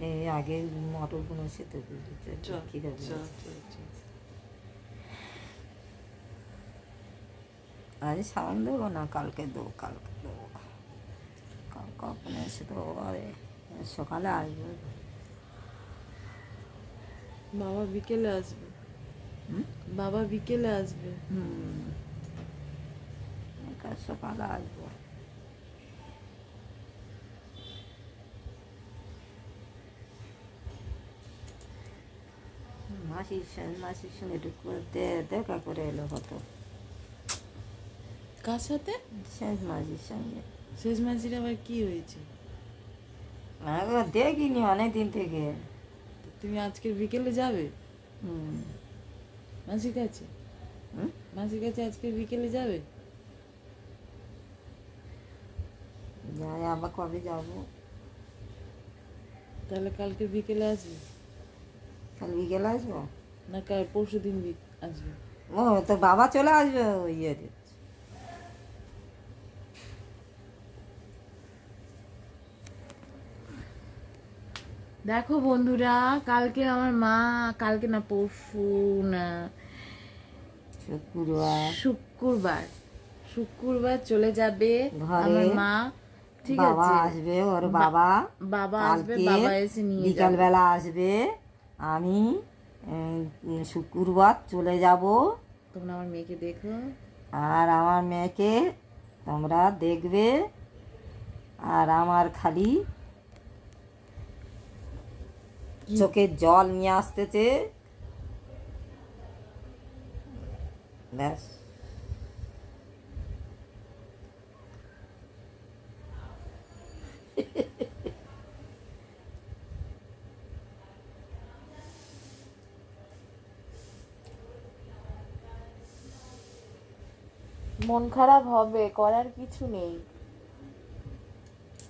এই আগে মটরগুলো সেদ্ধ খিদে আজ সামান দেবো না, কালকে দেবো, কালকে দেবো, কখন এসে দেবো, আরে সকালে আসবে। বাবা বিকেলে আসবে, বাবা বিকেলে আসবে। সকালে আসবো। মাসির সঙ্গে একটু দেখা করে এলো হতো। কার সাথে? শেষ মাসির সঙ্গে। শেষ মাসির আবার কি হয়েছে? দেখিনি অনেকদিন থেকে। তুমি আজকে বিকেলে যাবে মাসির কাছে? মাসির কাছে আজকে বিকেলে যাবে? যাই, আবার কবে যাবো? তাহলে কালকে বিকেলে আসবে? কাল বিকেলে আসবো না কাল পরশু দিন আসবে? ও তো বাবা চলে আসবে ইয়ে। দেখো বন্ধুরা, কালকে আমার মা, কালকে না পরশু না শুক্রবার চলে যাবে আমার মা। ঠিক আছে, বাবা আসবে, ওর বাবা আসবে, বাবা এসে নিয়ে বিকাল বেলা আসবে। আমি শুক্রবার চলে যাব। তোমরা আমার মেয়েকে দেখো, আর আমার মেয়েকে তোমরা দেখবে। আর আমার খালি চোখে জল নিয়ে আসতেছে, ব্যাস। মন খারাপ হবে, করার কিছু নেই।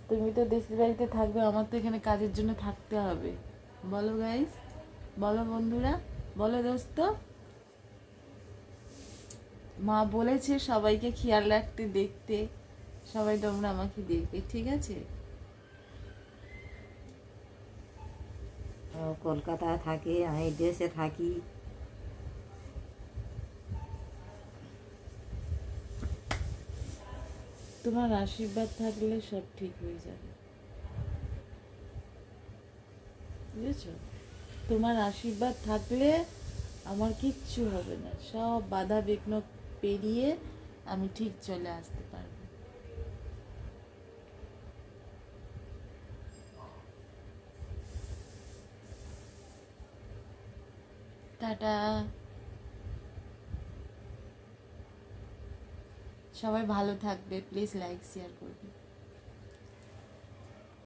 তুমি তো দেশের বাড়িতে থাকবে, আমার তো এখানে কাজের জন্য থাকতে হবে। বলো গাইস, বলো বন্ধুরা, বলো দোস্ত। মা বলেছে সবাইকে খেয়াল রাখতে, দেখতে, সবাই তোমরা আমাকে দেখবে, ঠিক আছে? কলকাতায় থাকে, আমি দেশে থাকি। তোমার আশীর্বাদ থাকলে সব ঠিক হয়ে যাবে, বুঝেছ? তোমার আশীর্বাদ থাকলে আমার কিচ্ছু হবে না, সব বাধা বিঘ্ন পেরিয়ে আমি ঠিক চলে আসতে পারবো। টাটা। সবাই ভালো থাকবে, প্লিজ লাইক শেয়ার করবে।